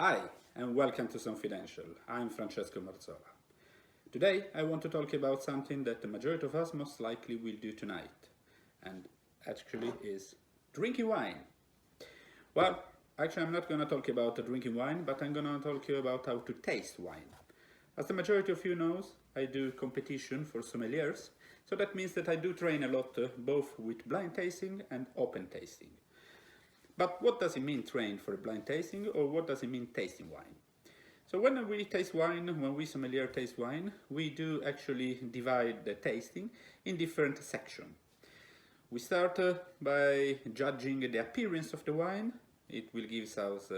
Hi, and welcome to Confidential. I'm Francesco Marzola. Today I want to talk about something that the majority of us most likely will do tonight, and actually is drinking wine. Well, actually I'm not going to talk about drinking wine, but I'm going to talk about how to taste wine. As the majority of you knows, I do competition for sommeliers, so that means that I do train a lot both with blind tasting and open tasting. But what does it mean train for a blind tasting, or what does it mean tasting wine? So when we taste wine, when we sommelier taste wine, we do actually divide the tasting in different sections. We start by judging the appearance of the wine. It will give us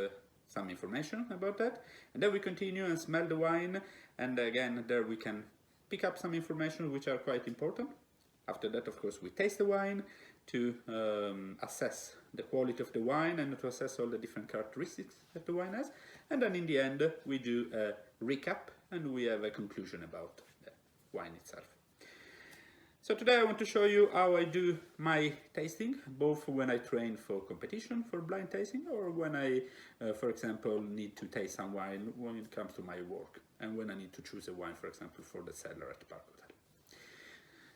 some information about that. And then we continue and smell the wine, and again there we can pick up some information which are quite important. After that, of course, we taste the wine to assess the quality of the wine and to assess all the different characteristics that the wine has. And then in the end, we do a recap and we have a conclusion about the wine itself. So today I want to show you how I do my tasting, both when I train for competition for blind tasting or when I, for example, need to taste some wine when it comes to my work and when I need to choose a wine, for example, for the cellar at the Palate.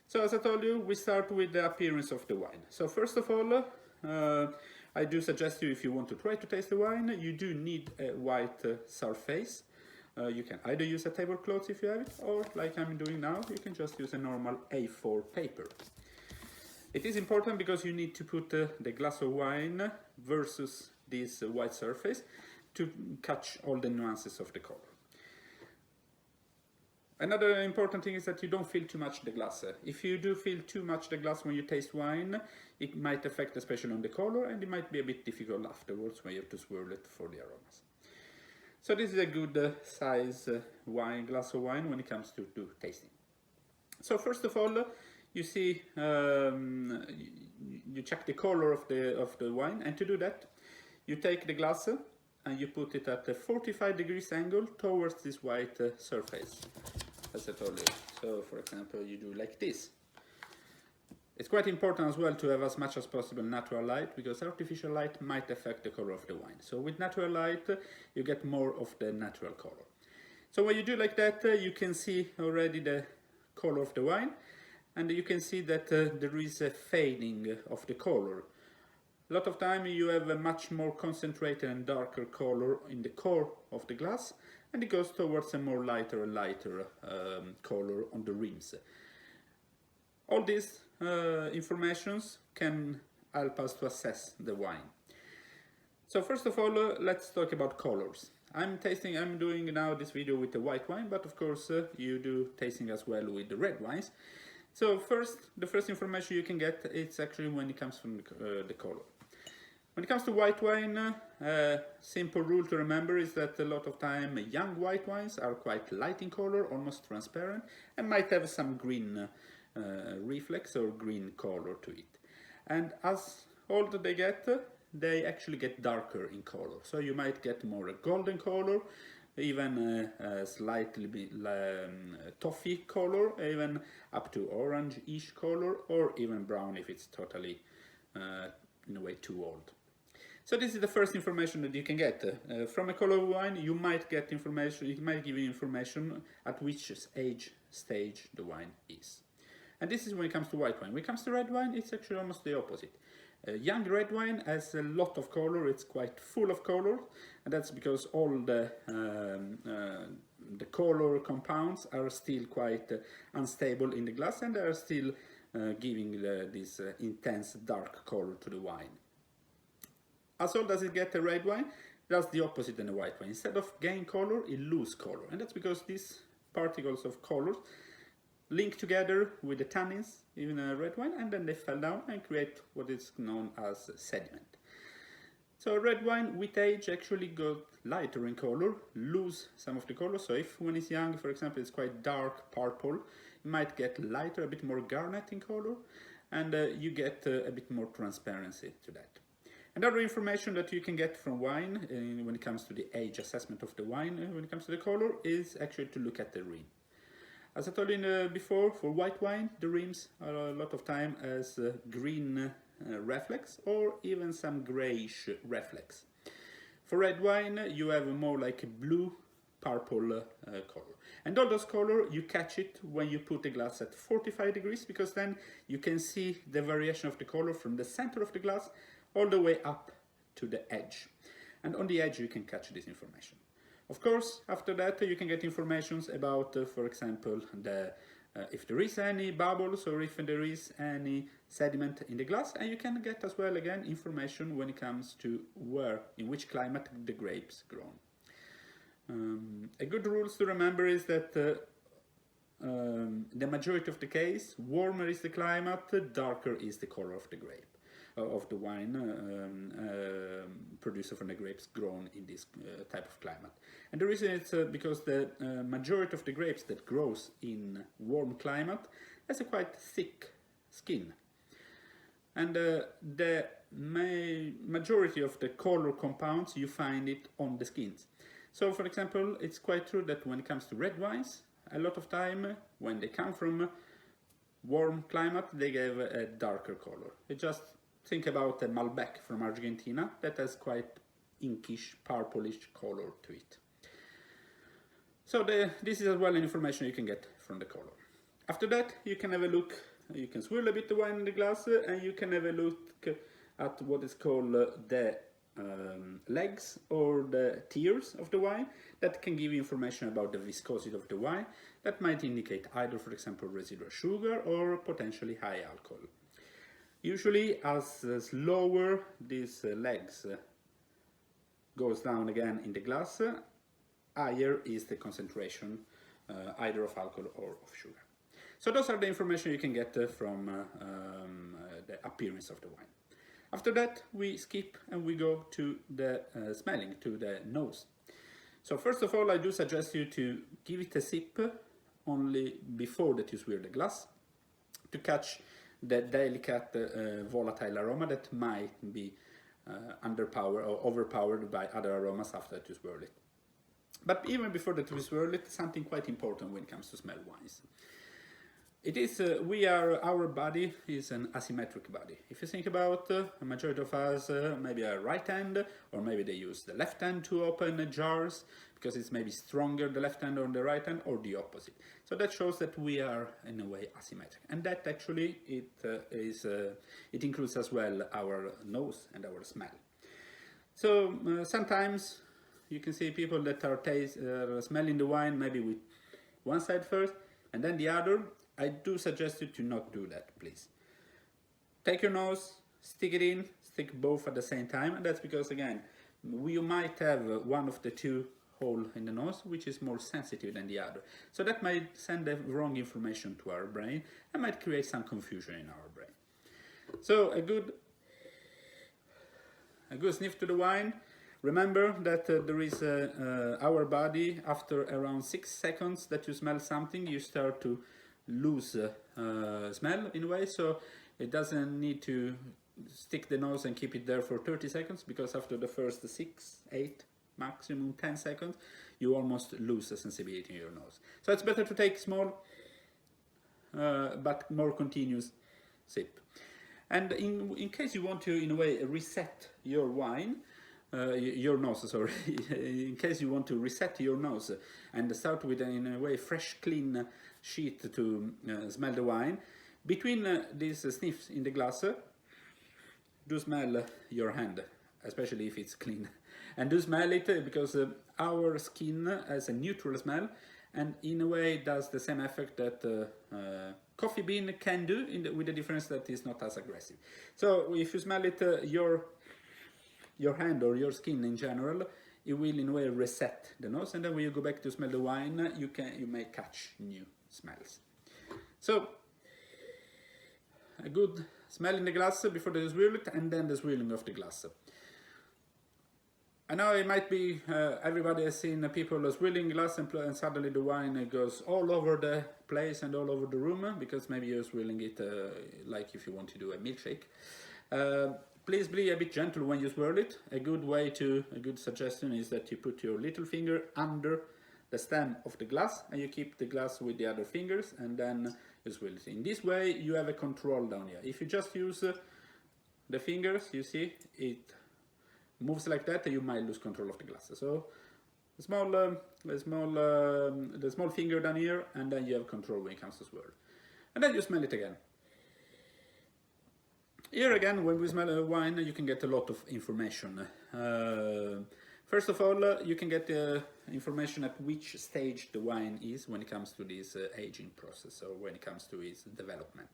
So as I told you, we start with the appearance of the wine. So first of all, I do suggest you, if you want to try to taste the wine, you do need a white surface. You can either use a tablecloth if you have it, or like I'm doing now, you can just use a normal A4 paper. It is important because you need to put the glass of wine versus this white surface to catch all the nuances of the color. Another important thing is that you don't fill too much the glass. If you do fill too much the glass when you taste wine, it might affect especially on the color, and it might be a bit difficult afterwards when you have to swirl it for the aromas. So this is a good size glass of wine when it comes to tasting. So first of all, you see, you check the color of the wine, and to do that, you take the glass and you put it at a 45 degrees angle towards this white surface, as I told you. So for example, you do like this. It's quite important as well to have as much as possible natural light, because artificial light might affect the color of the wine. So with natural light, you get more of the natural color. So when you do like that, you can see already the color of the wine, and you can see that there is a fading of the color. A lot of time you have a much more concentrated and darker color in the core of the glass, and it goes towards a more lighter and lighter color on the rims. All these informations can help us to assess the wine. So first of all, let's talk about colors. I'm doing now this video with the white wine, but of course you do tasting as well with the red wines. So the first information you can get, it's actually when it comes from the color. When it comes to white wine, simple rule to remember is that a lot of time young white wines are quite light in color, almost transparent, and might have some green reflex or green color to it. And as older they get, they actually get darker in color. So you might get more a golden color, even a slightly toffee color, even up to orange-ish color, or even brown if it's totally in a way too old. So this is the first information that you can get. From a color of wine, you might get information, it might give you information at which age stage the wine is. And this is when it comes to white wine. When it comes to red wine, it's actually almost the opposite. Young red wine has a lot of color, it's quite full of color, and that's because all the color compounds are still quite unstable in the glass, and they are still giving this intense dark color to the wine. As old as it gets a red wine, that's the opposite in a white wine. Instead of gain color, it loses color, and that's because these particles of color link together with the tannins in a red wine, and then they fall down and create what is known as sediment. So red wine with age actually got lighter in color, lose some of the color. So if when it's young, for example, it's quite dark purple, it might get lighter, a bit more garnet in color, and you get a bit more transparency to that. Another information that you can get from wine when it comes to the age assessment of the wine, when it comes to the color, is actually to look at the rim. As I told you before, for white wine, the rims are a lot of time as green reflex or even some grayish reflex. For red wine, you have more like a blue purple color. And all those color, you catch it when you put the glass at 45 degrees, because then you can see the variation of the color from the center of the glass all the way up to the edge. And on the edge you can catch this information. Of course, after that you can get information about, for example, if there is any bubbles or if there is any sediment in the glass, and you can get as well again information when it comes to in which climate the grapes grown. A good rule to remember is that the majority of the case, warmer is the climate, darker is the color of the grape, of the wine produced from the grapes grown in this type of climate. And the reason is because the majority of the grapes that grows in warm climate has a quite thick skin. And the majority of the color compounds, you find it on the skins. So, for example, it's quite true that when it comes to red wines, a lot of time when they come from warm climate, they give a darker color. You just think about a Malbec from Argentina that has quite inkish, purplish color to it. So this is as well information you can get from the color. After that, you can have a look. You can swirl a bit the wine in the glass, and you can have a look at what is called the legs or the tears of the wine. That can give you information about the viscosity of the wine. That might indicate either, for example, residual sugar or potentially high alcohol. Usually, as lower these legs goes down again in the glass, higher is the concentration either of alcohol or of sugar. So those are the information you can get from the appearance of the wine. After that, we skip and we go to the smelling, to the nose. So first of all, I do suggest you to give it a sip only before that you swirl the glass, to catch the delicate volatile aroma that might be underpowered or overpowered by other aromas after that you swirl it. But even before that we swirl it, something quite important when it comes to smell wines. It is, our body is an asymmetric body. If you think about a majority of us, maybe a right hand, or maybe they use the left hand to open jars, because it's maybe stronger the left hand or the right hand, or the opposite. So that shows that we are in a way asymmetric. And that actually, it includes as well our nose and our smell. So sometimes you can see people that are smelling the wine maybe with one side first and then the other. I do suggest you to not do that, please. Take your nose, stick it in, stick both at the same time, and that's because, again, you might have one of the two holes in the nose which is more sensitive than the other. So that might send the wrong information to our brain and might create some confusion in our brain. So a good sniff to the wine. Remember that there is our body, after around 6 seconds that you smell something, you start to lose smell in a way, so it doesn't need to stick the nose and keep it there for 30 seconds, because after the first 6, 8, maximum 10 seconds, you almost lose the sensibility in your nose. So it's better to take small but more continuous sip. And in case you want to, in a way, reset your wine, your nose, sorry, in case you want to reset your nose and start with, in a way, fresh, clean sheet to smell the wine, between these sniffs in the glass, do smell your hand, especially if it's clean. And do smell it because our skin has a neutral smell, and in a way does the same effect that coffee bean can do, with the difference that it's not as aggressive. So if you smell it, your hand or your skin in general, it will in a way reset the nose, and then when you go back to smell the wine, you may catch new smells. So a good smell in the glass before the swirl, and then the swirling of the glass. I know it might be everybody has seen people swirling glass and suddenly the wine goes all over the place and all over the room, because maybe you're swirling it like if you want to do a milkshake. Please be a bit gentle when you swirl it. A good suggestion is that you put your little finger under the stem of the glass and you keep the glass with the other fingers, and then you swirl it. In this way you have a control down here. If you just use the fingers, you see, it moves like that, you might lose control of the glass. So the small finger down here, and then you have control when it comes to swirl. And then you smell it again. Here again, when we smell a wine, you can get a lot of information. First of all, you can get information at which stage the wine is when it comes to this aging process, or when it comes to its development.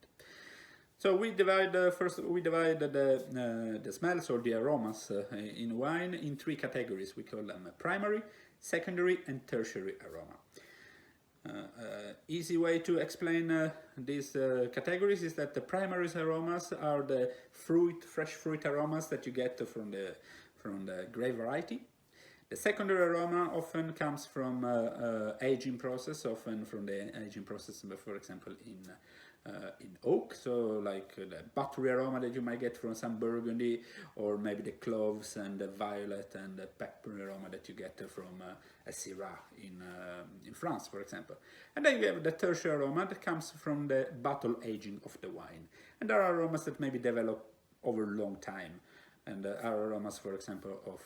So we divide the smells or the aromas in wine in 3 categories. We call them primary, secondary, and tertiary aroma. Easy way to explain these categories is that the primary aromas are the fresh fruit aromas that you get from the grape variety. The secondary aroma often comes from aging process, often from the aging process, for example, in oak, so like the buttery aroma that you might get from some Burgundy, or maybe the cloves and the violet and the pepper aroma that you get from a Syrah in France, for example. And then you have the tertiary aroma that comes from the bottle aging of the wine. And there are aromas that maybe develop over a long time. And are aromas, for example, of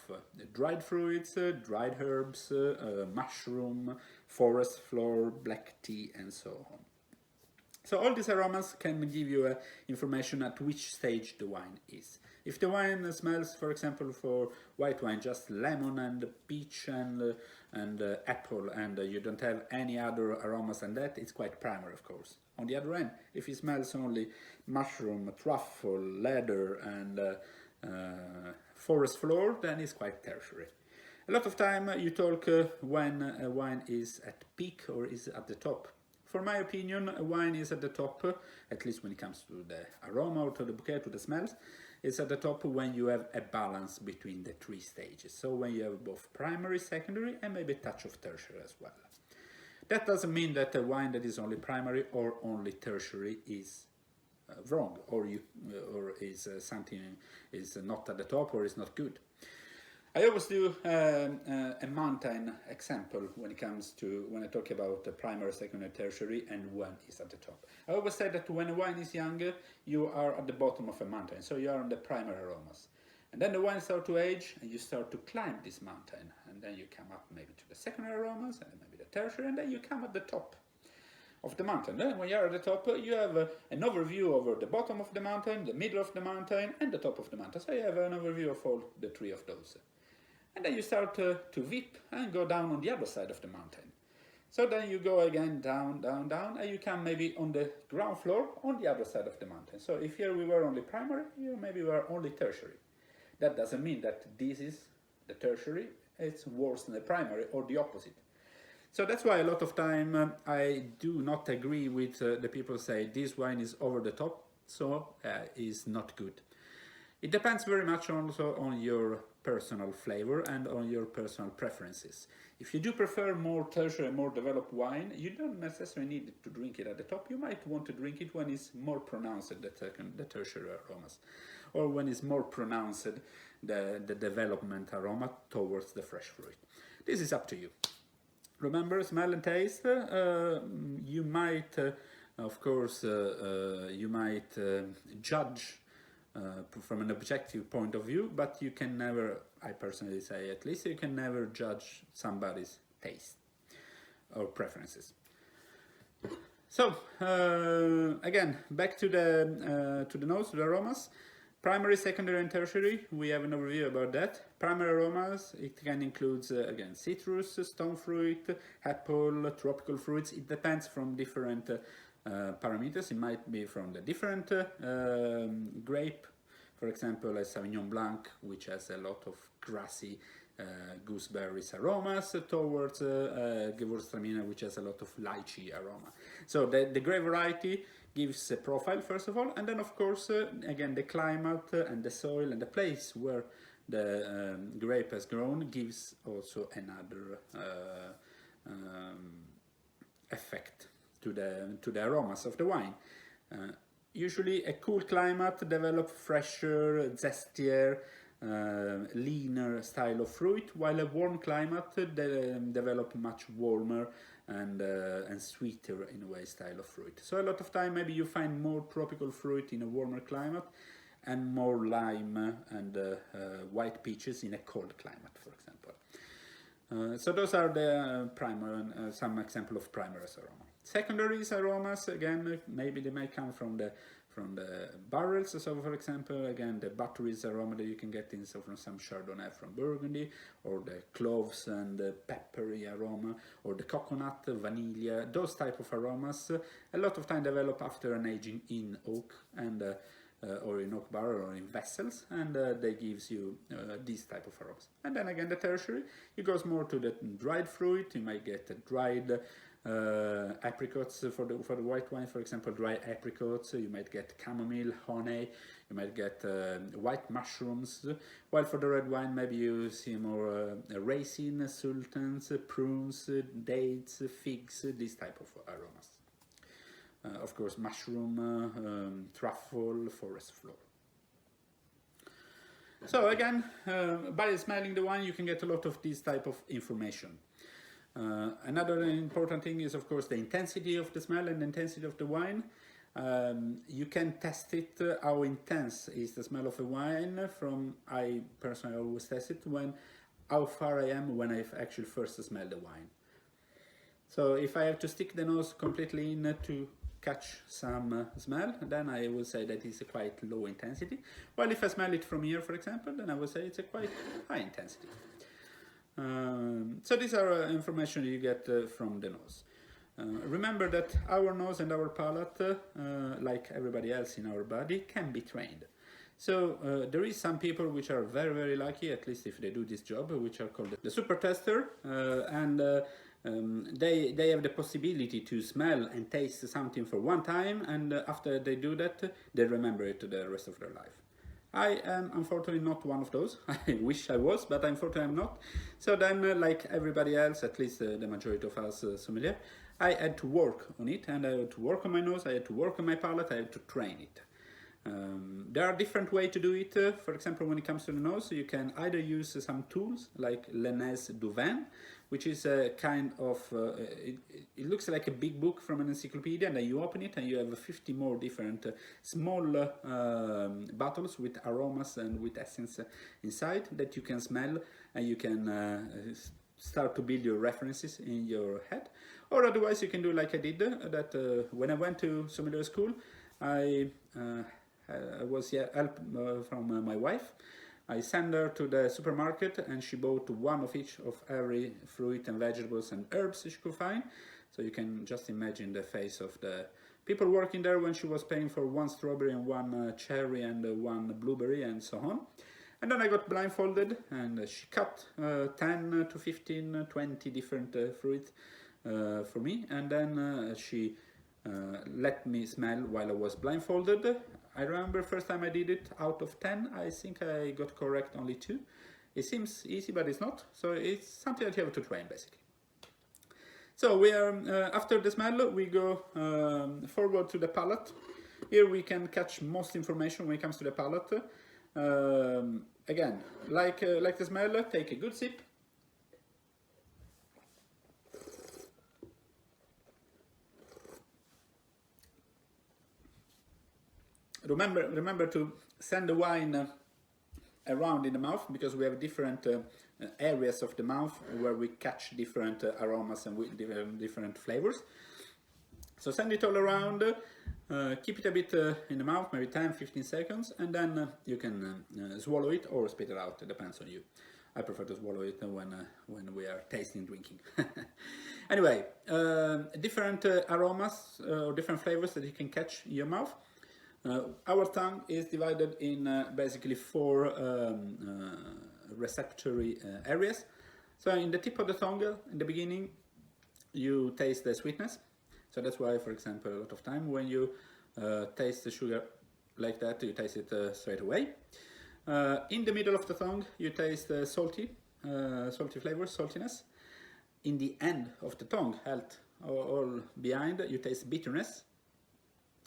dried fruits, dried herbs, mushroom, forest flower, black tea, and so on. So all these aromas can give you information at which stage the wine is. If the wine smells, for example, for white wine, just lemon and peach and apple, and you don't have any other aromas than that, it's quite primary, of course. On the other end, if it smells only mushroom, truffle, leather, and forest floor, then it's quite tertiary. A lot of time you talk when a wine is at peak or is at the top. For my opinion, a wine is at the top, at least when it comes to the aroma or to the bouquet, to the smells. It's at the top when you have a balance between the 3 stages. So when you have both primary, secondary, and maybe a touch of tertiary as well. That doesn't mean that a wine that is only primary or only tertiary is wrong, or is something is not at the top or is not good. I always do a mountain example when I talk about the primary, secondary, tertiary, and when is at the top. I always say that when a wine is younger, you are at the bottom of a mountain, so you are on the primary aromas. And then the wine starts to age, and you start to climb this mountain, and then you come up maybe to the secondary aromas, and then maybe the tertiary, and then you come at the top of the mountain. Then when you are at the top, you have an overview over the bottom of the mountain, the middle of the mountain, and the top of the mountain. So you have an overview of all the 3 of those. And then you start to whip and go down on the other side of the mountain. So then you go again down, down, down, and you come maybe on the ground floor on the other side of the mountain. So if here we were only primary, here maybe we are only tertiary. That doesn't mean that this is the tertiary, it's worse than the primary, or the opposite. So that's why a lot of time I do not agree with the people say this wine is over the top, so is not good. It depends very much also on your personal flavor and on your personal preferences. If you do prefer more tertiary, more developed wine, you don't necessarily need to drink it at the top. You might want to drink it when it's more pronounced, the tertiary aromas, or when it's more pronounced, the development aroma towards the fresh fruit. This is up to you. Remember, smell and taste. You might, of course, judge from an objective point of view, but you can never, I personally say at least, you can never judge somebody's taste or preferences. So again, back to the notes, to the aromas. Primary, secondary, and tertiary, we have an overview about that. Primary aromas, it can include, again, citrus, stone fruit, apple, tropical fruits. It depends from different parameters. It might be from the different grape, for example, a Sauvignon Blanc, which has a lot of grassy gooseberries aromas, towards Gewürztraminer, which has a lot of lychee aroma. So the grape variety gives a profile, first of all, and then of course again the climate and the soil and the place where the grape has grown gives also another effect to the aromas of the wine. Usually a cool climate develops fresher, zestier, leaner style of fruit, while a warm climate develop much warmer and sweeter in a way style of fruit. So a lot of time maybe you find more tropical fruit in a warmer climate, and more lime and white peaches in a cold climate, for example. So those are the some example of primaries aroma. Secondaries aromas, again, maybe they may come from the barrels. So for example, again, the butteries aroma that you can get in from some Chardonnay from Burgundy, or the cloves and the peppery aroma, or the coconut, vanilla, those type of aromas a lot of time develop after an aging in oak and or in oak barrel or in vessels, and they gives you these type of aromas. And then again, the tertiary, it goes more to the dried fruit. You might get dried apricots for the white wine, for example, dry apricots. You might get chamomile, honey. You might get white mushrooms. While for the red wine, maybe you see more raisin, sultans, prunes, dates, figs, these type of aromas. Of course, mushroom, truffle, forest flower. So again, by smelling the wine, you can get a lot of this type of information. Another important thing is, of course, the intensity of the smell and the intensity of the wine. You can test it, how intense is the smell of a wine from, I personally always test it, how far I am when I've actually first smelled the wine. So if I have to stick the nose completely in to catch some smell, then I will say that it's a quite low intensity. While if I smell it from here, for example, then I will say it's a quite high intensity. So these are information you get from the nose. Remember that our nose and our palate, like everybody else in our body, can be trained. So there is some people which are very, very lucky, at least if they do this job, which are called the super tester, and they have the possibility to smell and taste something for one time, and after they do that, they remember it the rest of their life. I am unfortunately not one of those. I wish I was, but unfortunately I'm not. So then, like everybody else, at least the majority of us sommelier, I had to work on it, and I had to work on my nose, I had to work on my palate, I had to train it. There are different ways to do it. For example, when it comes to the nose, you can either use some tools like Lenez Duvin, which is a kind of, it looks like a big book from an encyclopedia, and then you open it and you have 50 more different small bottles with aromas and with essence inside that you can smell, and you can start to build your references in your head. Or otherwise you can do like I did, that when I went to sommelier school, I was help from my wife. I sent her to the supermarket and she bought one of each of every fruit and vegetables and herbs she could find. So you can just imagine the face of the people working there when she was paying for one strawberry and one cherry and one blueberry and so on. And then I got blindfolded and she cut 10 to 15, 20 different fruit for me, and then she let me smell while I was blindfolded. I remember first time I did it, out of 10, I think I got correct only 2. It seems easy, but it's not. So it's something that you have to train, basically. So we are, after the smell, we go forward to the palate. Here we can catch most information when it comes to the palate. Again, like the smell, take a good sip. Remember to send the wine around in the mouth, because we have different areas of the mouth where we catch different aromas and different flavors. So send it all around, keep it a bit in the mouth, maybe 10-15 seconds, and then you can swallow it or spit it out. It depends on you. I prefer to swallow it when we are tasting, drinking. Anyway, different aromas or different flavors that you can catch in your mouth. Our tongue is divided in basically 4 receptory areas. So in the tip of the tongue, in the beginning, you taste the sweetness. So that's why, for example, a lot of time when you taste the sugar like that, you taste it straight away. In the middle of the tongue, you taste salty flavor, saltiness. In the end of the tongue, all behind, you taste bitterness.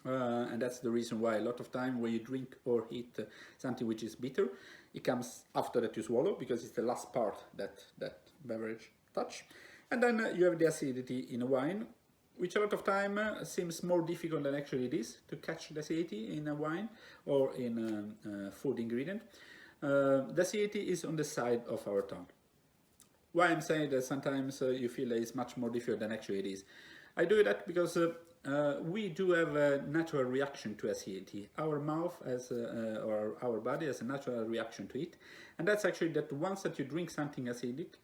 And that's the reason why a lot of time when you drink or eat something which is bitter, it comes after that you swallow, because it's the last part that beverage touch. And then you have the acidity in a wine, which a lot of time seems more difficult than actually it is to catch the acidity in a wine or in a food ingredient. The acidity is on the side of our tongue. Why I'm saying that sometimes you feel that it's much more difficult than actually it is. I do that because we do have a natural reaction to acidity. Our mouth has, or our body has a natural reaction to it. And that's actually that once that you drink something acidic,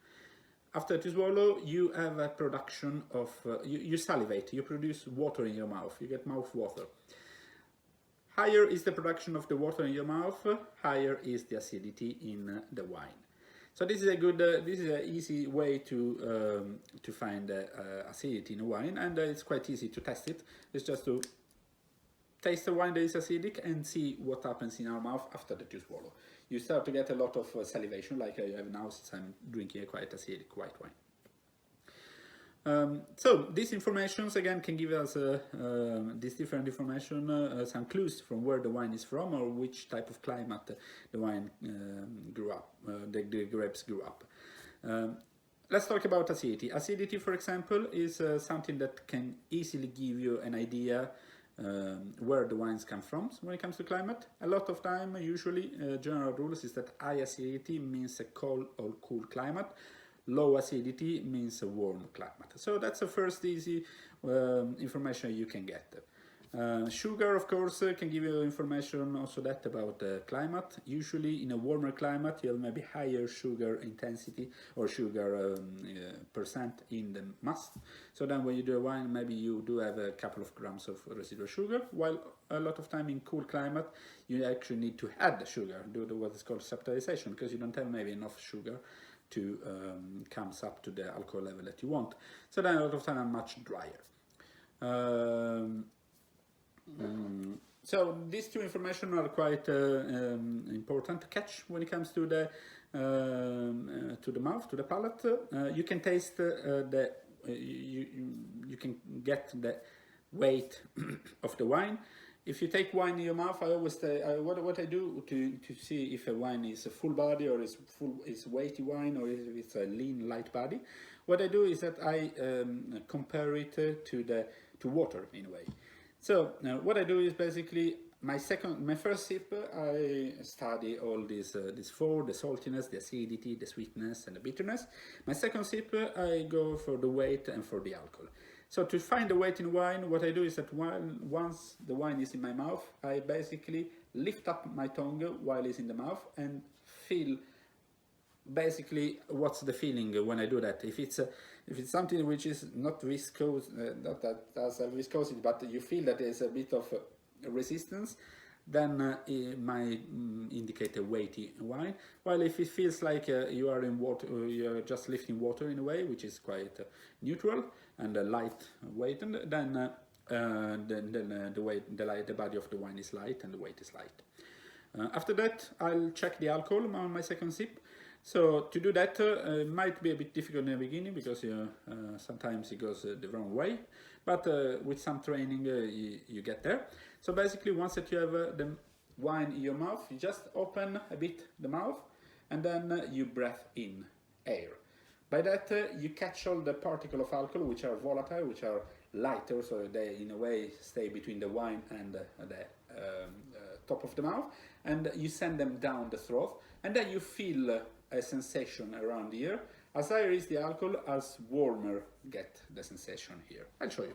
after you swallow, you have a production of, you salivate, you produce water in your mouth, you get mouth water. Higher is the production of the water in your mouth, higher is the acidity in the wine. So this is a good, this is an easy way to find acidity in a wine, and it's quite easy to test it. It's just to taste a wine that is acidic and see what happens in our mouth after that you swallow. You start to get a lot of salivation, like I have now since I'm drinking a quite acidic white wine. So these informations again can give us this different information, some clues from where the wine is from or which type of climate the wine grew up, the grapes grew up. Let's talk about acidity. Acidity, for example, is something that can easily give you an idea where the wines come from when it comes to climate. A lot of time, usually, general rules is that high acidity means a cold or cool climate. Low acidity means a warm climate. So that's the first easy information you can get. Sugar, of course, can give you information also that about the climate. Usually in a warmer climate you have maybe higher sugar intensity or sugar percent in the must. So then when you do a wine, maybe you do have a couple of grams of residual sugar, while a lot of time in cool climate you actually need to add the sugar, do what is called subtitrization, because you don't have maybe enough sugar to comes up to the alcohol level that you want. So then a lot of time I'm much drier. So these two information are quite important to catch when it comes to the mouth, to the palate. You can taste you can get the weight of the wine. If you take wine in your mouth, I always say, what I do to see if a wine is a full body or is weighty wine or if it's a lean, light body. What I do is that I compare it to water in a way. So what I do is basically my first sip, I study all these four: the saltiness, the acidity, the sweetness, and the bitterness. My second sip, I go for the weight and for the alcohol. So to find the weight in wine, what I do is that once the wine is in my mouth, I basically lift up my tongue while it's in the mouth and feel basically what's the feeling when I do that. If it's something which is not viscose, not that has a viscosity, but you feel that there's a bit of resistance, then it might indicate a weighty wine. While if it feels like you are in water, you're just lifting water in a way, which is quite neutral and a light weight, and then the body of the wine is light and the weight is light. After that, I'll check the alcohol on my second sip. So to do that, it might be a bit difficult in the beginning because sometimes it goes the wrong way, but with some training you get there. So basically, once that you have the wine in your mouth, you just open a bit the mouth and then you breathe in air. By that you catch all the particles of alcohol which are volatile, which are lighter, so they in a way stay between the wine and the top of the mouth, and you send them down the throat, and then you feel a sensation around here. As higher is the alcohol, as warmer get the sensation here. I'll show you.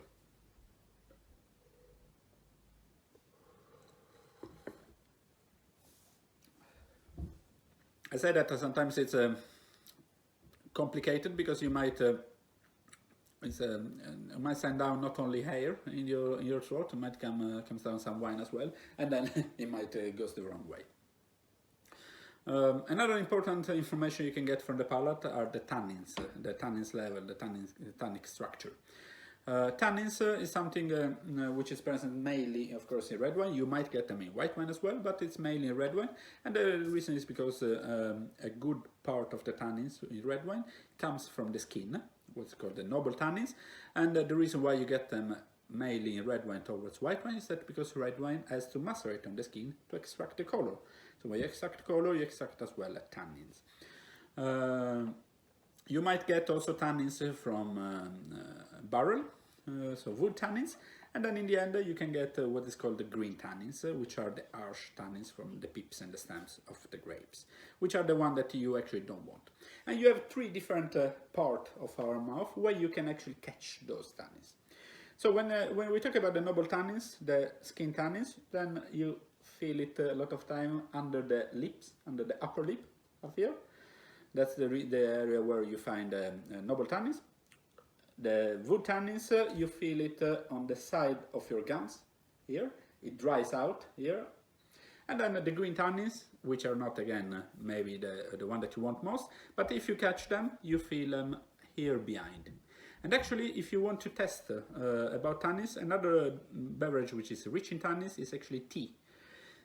I say that sometimes it's complicated because you might might send down not only hair in your throat, it might comes down some wine as well, and then it might goes the wrong way. Another important information you can get from the palate are the tannins level, the tannic structure. Tannins is something which is present mainly, of course, in red wine. You might get them in white wine as well, but it's mainly in red wine. And the reason is because a good part of the tannins in red wine comes from the skin, what's called the noble tannins. And the reason why you get them mainly in red wine towards white wine is that because red wine has to macerate on the skin to extract the color. So when you extract color, you extract as well tannins. You might get also tannins from barrel. so wood tannins, and then in the end you can get what is called the green tannins, which are the harsh tannins from the pips and the stems of the grapes, which are the one that you actually don't want. And you have three different parts of our mouth where you can actually catch those tannins. So when we talk about the noble tannins, the skin tannins, then you feel it a lot of time under the lips, under the upper lip of here. That's the area where you find noble tannins. The wood tannins, you feel it on the side of your gums here. It dries out here. And then the green tannins, which are not, again, maybe the one that you want most, but if you catch them, you feel them here behind. And actually, if you want to test about tannins, another beverage which is rich in tannins is actually tea.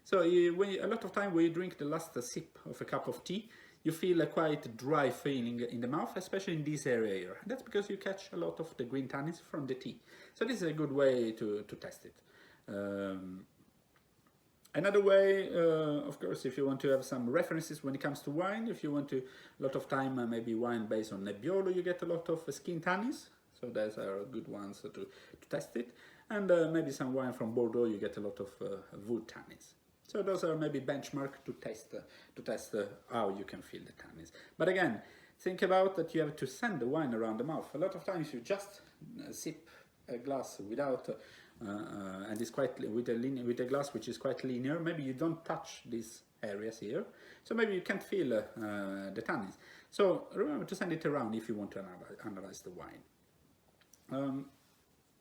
So a lot of time when you drink the last sip of a cup of tea, you feel a quite dry feeling in the mouth, especially in this area here. That's because you catch a lot of the green tannins from the tea. So this is a good way to test it. Another way, of course, if you want to have some references when it comes to wine, if you want to, a lot of time maybe wine based on Nebbiolo, you get a lot of skin tannins. So those are good ones to test it. And maybe some wine from Bordeaux, you get a lot of wood tannins. So those are maybe benchmark to test how you can feel the tannins. But again, think about that you have to send the wine around the mouth. A lot of times you just sip a glass without, and it's quite with a glass which is quite linear. Maybe you don't touch these areas here, so maybe you can't feel the tannins. So remember to send it around if you want to analyze the wine.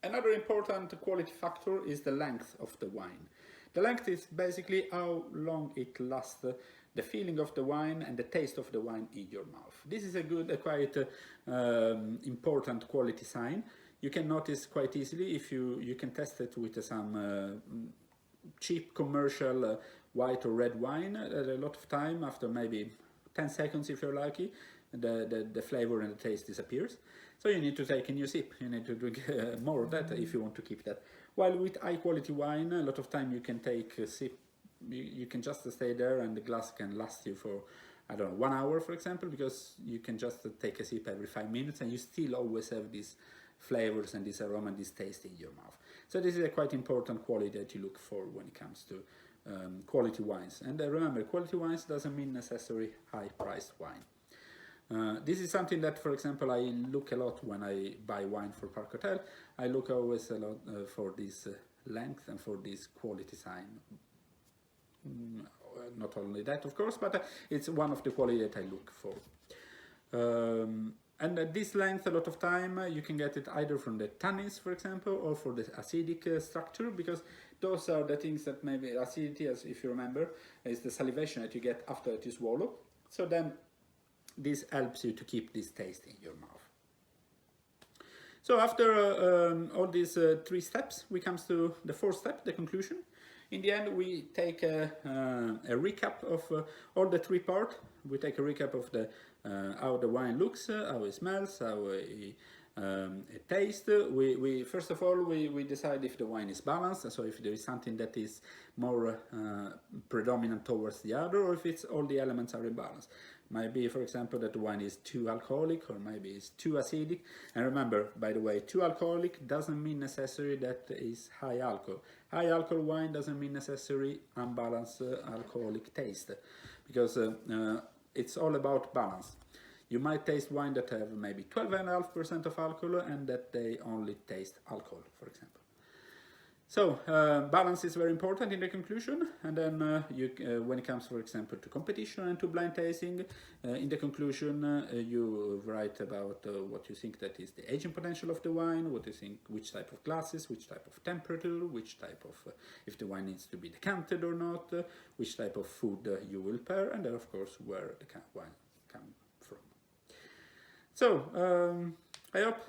Another important quality factor is the length of the wine. The length is basically how long it lasts, the feeling of the wine and the taste of the wine in your mouth. This is a quite important quality sign. You can notice quite easily if you can test it with some cheap commercial white or red wine. A lot of time, after maybe 10 seconds if you're lucky, the flavor and the taste disappears. So you need to take a new sip, you need to drink more of that if you want to keep that. While with high quality wine, a lot of time you can take a sip, you can just stay there and the glass can last you for, I don't know, 1 hour for example, because you can just take a sip every 5 minutes and you still always have these flavors and this aroma and this taste in your mouth. So this is a quite important quality that you look for when it comes to quality wines. And remember, quality wines doesn't mean necessarily high priced wine. This is something that, for example, I look a lot when I buy wine for Park Hotel. I look always a lot for this length and for this quality sign. Not only that, of course, but it's one of the quality that I look for. And this length, a lot of time, you can get it either from the tannins, for example, or for the acidic structure, because those are the things that maybe acidity, as if you remember, is the salivation that you get after you swallow. So then this helps you to keep this taste in your mouth. So after all these 3 steps, we come to the 4th step, the conclusion. In the end, we take a recap of all the 3 parts. We take a recap of how the wine looks, how it smells, how it tastes. First of all, we decide if the wine is balanced, so if there is something that is more predominant towards the other, or if it's all the elements are in balance. Might be, for example, that the wine is too alcoholic, or maybe it's too acidic. And remember, by the way, too alcoholic doesn't mean necessarily that is high alcohol. High alcohol wine doesn't mean necessarily unbalanced alcoholic taste, because it's all about balance. You might taste wine that have maybe 12.5% of alcohol and that they only taste alcohol, for example. So balance is very important in the conclusion, and then when it comes, for example, to competition and to blind tasting, in the conclusion you write about what you think that is the aging potential of the wine, what you think, which type of glasses, which type of temperature, which type of, if the wine needs to be decanted or not, which type of food you will pair, and then of course where the wine comes from. So I hope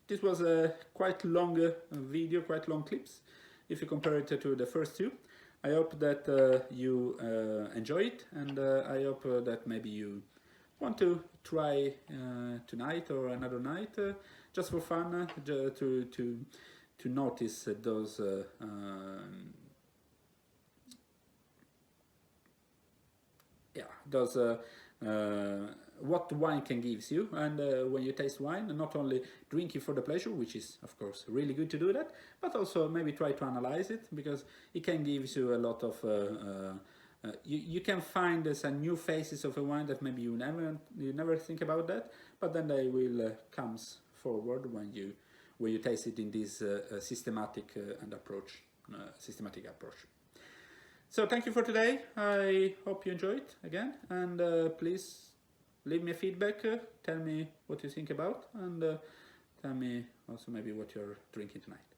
this was a quite long video, quite long clips, if you compare it to the first 2. I hope that you enjoy it, and I hope that maybe you want to try tonight or another night, just for fun, to notice those what wine can give you, and when you taste wine, not only drink it for the pleasure, which is of course really good to do that, but also maybe try to analyze it, because it can give you a lot of you can find some new faces of a wine that maybe you never think about that, but then they will comes forward when you taste it in this systematic approach. So thank you for today. I hope you enjoyed again, and please leave me feedback. Tell me what you think about, and tell me also maybe what you're drinking tonight.